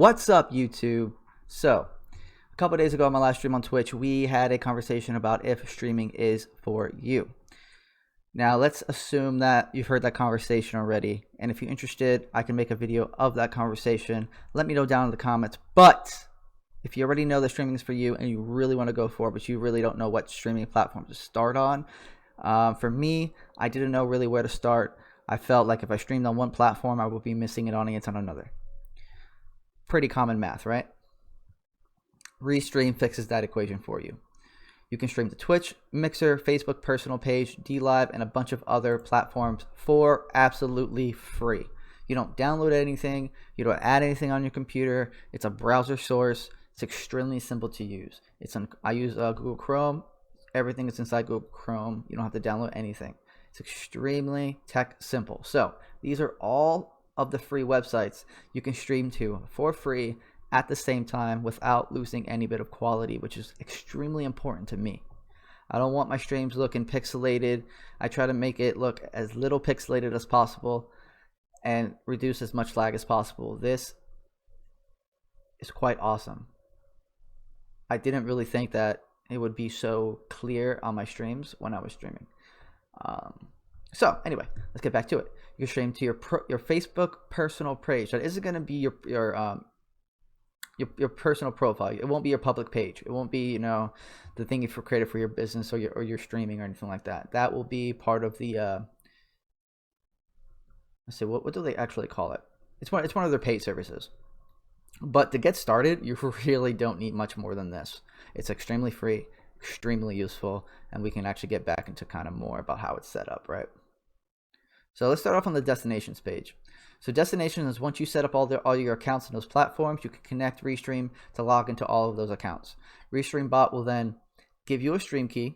What's up, YouTube? So, a couple days ago on my last stream on Twitch, we had a conversation about if streaming is for you. Now, let's assume that you've heard that conversation already, and if you're interested, I can make a video of that conversation. Let me know down in the comments. But if you already know that streaming is for you and you really want to go for it, but you really don't know what streaming platform to start on, for me, I didn't know really where to start. I felt like if I streamed on one platform, I would be missing an audience on another. Pretty common math, right? Restream fixes that equation for you. You can stream to Twitch, Mixer, Facebook personal page, DLive, and a bunch of other platforms for absolutely free. You don't download anything. You don't add anything on your computer. It's a browser source. It's extremely simple to use. I use Google Chrome. Everything is inside Google Chrome. You don't have to download anything. It's extremely tech simple. So these are all of the free websites you can stream to for free at the same time without losing any bit of quality, which is extremely important to me. I don't want my streams looking pixelated. I try to make it look as little pixelated as possible and reduce as much lag as possible. This is quite awesome. I didn't really think that it would be so clear on my streams when I was streaming. So anyway, let's get back to it. You can stream to your Facebook personal page. That isn't going to be your personal profile. It won't be your public page. It won't be, you know, the thing you've created for your business or your streaming or anything like that. That will be part of the let's see, what do they actually call it? It's one of their paid services. But to get started, you really don't need much more than this. It's extremely free, extremely useful, and we can actually get back into kind of more about how it's set up, right? So let's start off on the destinations page. So destinations is once you set up all your accounts in those platforms, you can connect Restream to log into all of those accounts. Restream bot will then give you a stream key.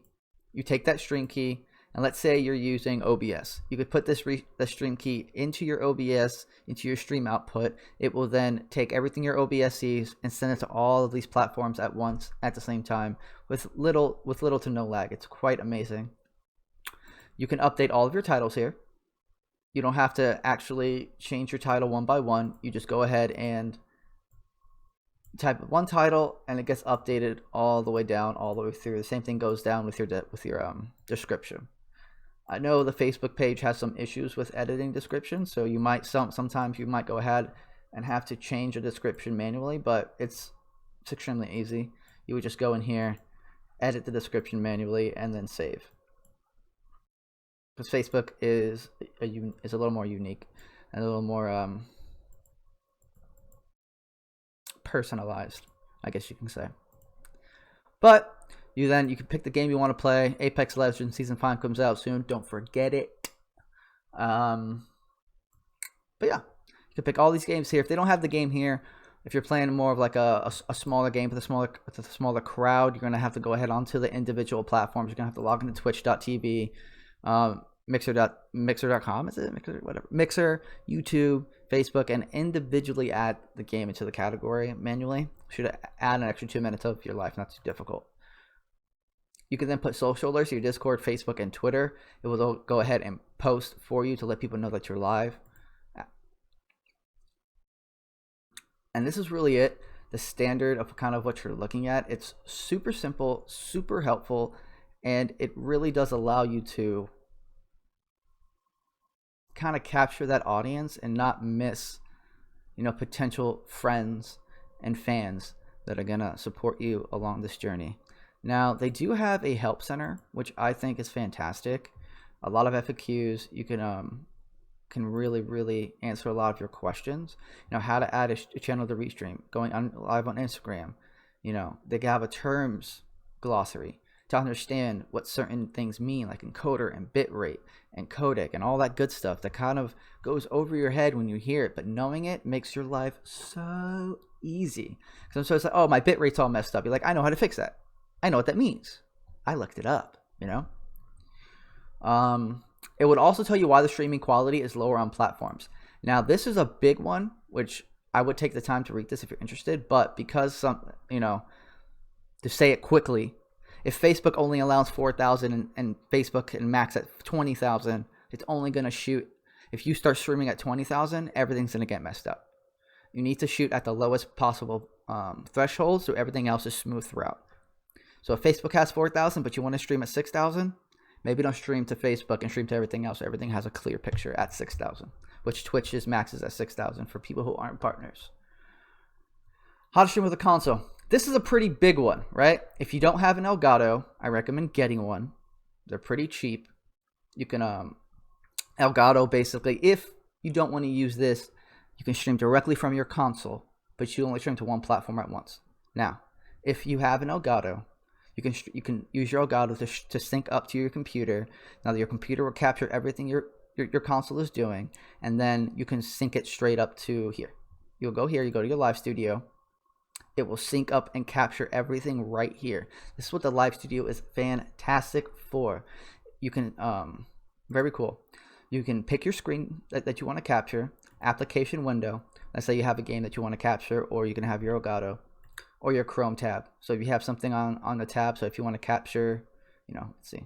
You take that stream key, and let's say you're using OBS. You could put the stream key into your OBS, into your stream output. It will then take everything your OBS sees and send it to all of these platforms at once, at the same time, with little to no lag. It's quite amazing. You can update all of your titles here. You don't have to actually change your title one by one. You just go ahead and type one title, and it gets updated all the way down, all the way through. The same thing goes down with your description. I know the Facebook page has some issues with editing descriptions, so you might sometimes you might go ahead and have to change a description manually, but it's extremely easy. You would just go in here, edit the description manually, and then save. Because Facebook is a little more unique and a little more personalized, I guess you can say. But you can pick the game you want to play. Apex Legends Season 5 comes out soon. Don't forget it. But yeah, you can pick all these games here. If they don't have the game here, if you're playing more of like a smaller game with a smaller crowd, you're going to have to go ahead onto the individual platforms. You're going to have to log into twitch.tv. Mixer.com, is it? Mixer, YouTube, Facebook, and individually add the game into the category manually. Should add an extra 2 minutes of your life, not too difficult. You can then put social alerts to your Discord, Facebook, and Twitter. It will go ahead and post for you to let people know that you're live. And this is really it, the standard of kind of what you're looking at. It's super simple, super helpful, and it really does allow you to kind of capture that audience and not miss, you know, potential friends and fans that are gonna support you along this journey. Now, they do have a help center, which I think is fantastic. A lot of FAQs. You can really answer a lot of your questions. You know, how to add a channel to Restream, going on live on Instagram. You know, they have a terms glossary to understand what certain things mean, like encoder and bitrate and codec and all that good stuff that kind of goes over your head when you hear it, but knowing it makes your life so easy. Because so it's like, oh, my bitrate's all messed up. You're like, I know how to fix that. I know what that means. I looked it up, you know? It would also tell you why the streaming quality is lower on platforms. Now, this is a big one, which I would take the time to read this if you're interested, but because you know, to say it quickly, if Facebook only allows 4,000 and Facebook can max at 20,000, it's only going to shoot. If you start streaming at 20,000, everything's going to get messed up. You need to shoot at the lowest possible threshold so everything else is smooth throughout. So if Facebook has 4,000, but you want to stream at 6,000, maybe don't stream to Facebook and stream to everything else so everything has a clear picture at 6,000, which Twitch's max is at 6,000 for people who aren't partners. How to stream with a console. This is a pretty big one, right? If you don't have an Elgato, I recommend getting one. They're pretty cheap. You can, Elgato basically, if you don't want to use this, you can stream directly from your console, but you only stream to one platform at once. Now, if you have an Elgato, you can use your Elgato to sync up to your computer. Now, your computer will capture everything your console is doing, and then you can sync it straight up to here. You'll go here, you go to your live studio. It will sync up and capture everything right here. This is what the live studio is fantastic for. You can, very cool. You can pick your screen that you want to capture, application window. Let's say you have a game that you want to capture, or you can have your Elgato or your Chrome tab. So if you have something on the tab, so if you want to capture, let's see,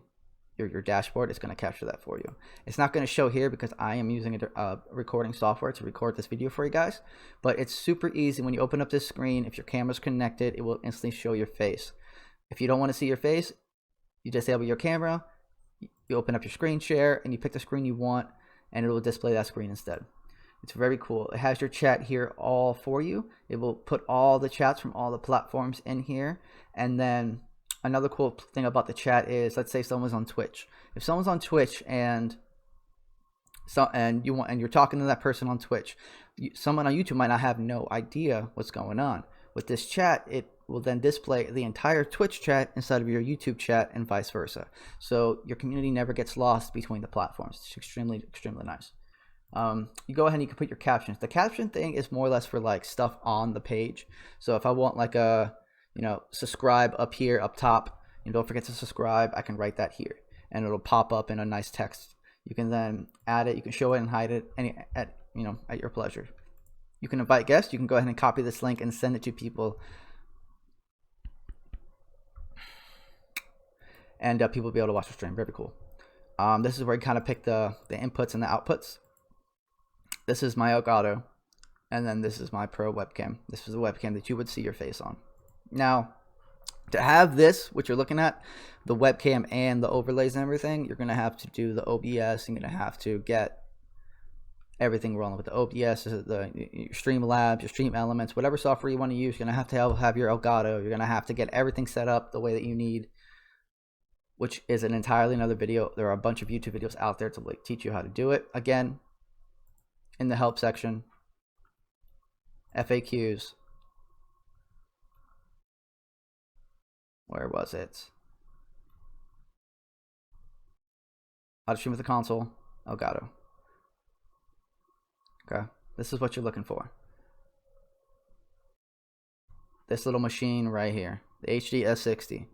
your dashboard, it's going to capture that for you. It's not going to show here because I am using a recording software to record this video for you guys, but it's super easy. When you open up this screen, if your camera's connected, it will instantly show your face. If you don't want to see your face, you disable your camera, you open up your screen share, and you pick the screen you want, and it will display that screen instead. It's very cool. It has your chat here all for you. It will put all the chats from all the platforms in here. And then another cool thing about the chat is, let's say someone's on Twitch. If someone's on Twitch and you're talking to that person on Twitch, someone on YouTube might not have no idea what's going on. With this chat, it will then display the entire Twitch chat inside of your YouTube chat and vice versa. So your community never gets lost between the platforms. It's extremely, extremely nice. You go ahead and you can put your captions. The caption thing is more or less for like stuff on the page. So if I want like a, subscribe up here, up top, and don't forget to subscribe, I can write that here and it'll pop up in a nice text. You can then add it, you can show it and hide it at your pleasure. You can invite guests. You can go ahead and copy this link and send it to people. And people will be able to watch the stream. Very cool. This is where you kind of pick the inputs and the outputs. This is my Elgato, and then this is my Pro webcam. This is a webcam that you would see your face on. Now, to have this, what you're looking at, the webcam and the overlays and everything, you're going to have to do the OBS. You're going to have to get everything rolling with the OBS, the Streamlabs, your Stream Elements, whatever software you want to use. You're going to have your Elgato. You're going to have to get everything set up the way that you need, which is an entirely another video. There are a bunch of YouTube videos out there to teach you how to do it. Again, in the help section, FAQs. Where was it? How to stream with the console, Elgato. Okay, this is what you're looking for. This little machine right here, the HD S60.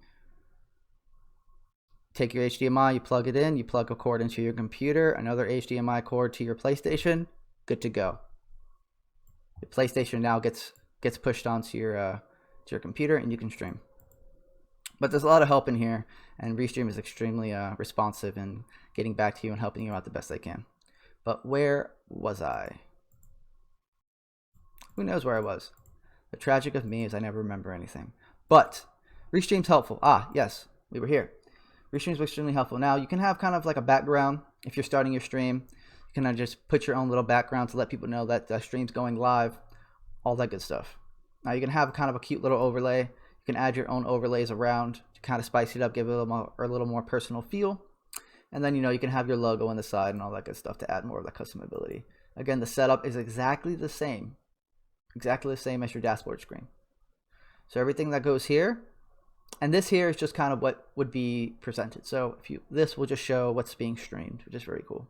Take your HDMI, you plug it in, you plug a cord into your computer, another HDMI cord to your PlayStation, good to go. The PlayStation now gets pushed onto your computer and you can stream. But there's a lot of help in here, and Restream is extremely responsive in getting back to you and helping you out the best they can. But where was I? Who knows where I was? The tragic of me is I never remember anything. But Restream's helpful. Ah, yes, we were here. Restream is extremely helpful. Now, you can have kind of like a background if you're starting your stream. You can just put your own little background to let people know that the stream's going live, all that good stuff. Now, you can have kind of a cute little overlay. You can add your own overlays around to kind of spice it up, give it a little more personal feel. And then, you can have your logo on the side and all that good stuff to add more of that customability. Again, the setup is exactly the same as your dashboard screen. So everything that goes here, and this here is just kind of what would be presented. So this will just show what's being streamed, which is very cool.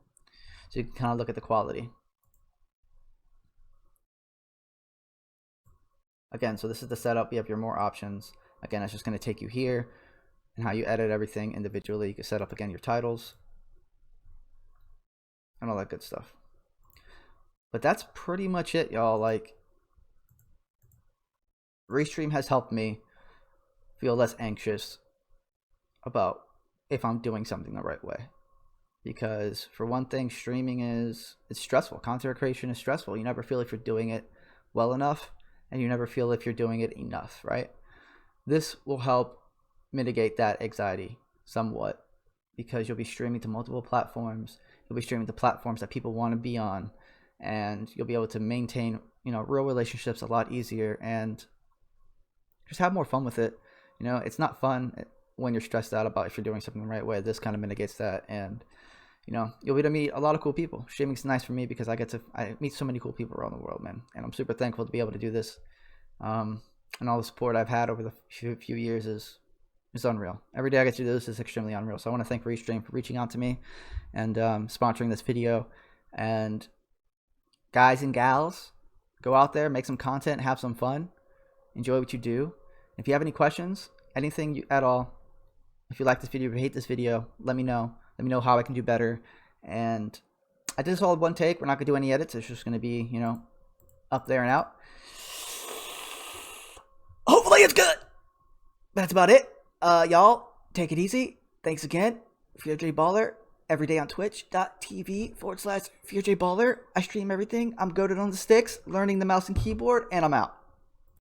So you can kind of look at the quality. Again, so this is the setup. You have your more options. Again, it's just going to take you here and how you edit everything individually. You can set up again your titles and all that good stuff. But that's pretty much it, y'all. Like, Restream has helped me feel less anxious about if I'm doing something the right way. Because for one thing, streaming it's stressful. Content creation is stressful. You never feel like you're doing it well enough, and you never feel if you're doing it enough, right? This will help mitigate that anxiety somewhat, because you'll be streaming to multiple platforms. You'll be streaming to platforms that people want to be on, and you'll be able to maintain, real relationships a lot easier and just have more fun with it. It's not fun when you're stressed out about if you're doing something the right way. This kind of mitigates that, and you'll be able to meet a lot of cool people. Streaming's nice for me because I meet so many cool people around the world, man, and I'm super thankful to be able to do this. And all the support I've had over the few years is unreal. Every day I get to do this is extremely unreal. So I want to thank Restream for reaching out to me and sponsoring this video. And guys and gals, go out there, make some content, have some fun, enjoy what you do. If you have any questions, anything at all, if you like this video, if you hate this video, let me know. Let me know how I can do better. And I did this all in one take. We're not going to do any edits. It's just going to be, up there and out. Hopefully it's good. That's about it. Y'all, take it easy. Thanks again. FearJBaller, every day on twitch.tv/FearJBaller. I stream everything. I'm goated on the sticks, learning the mouse and keyboard, and I'm out.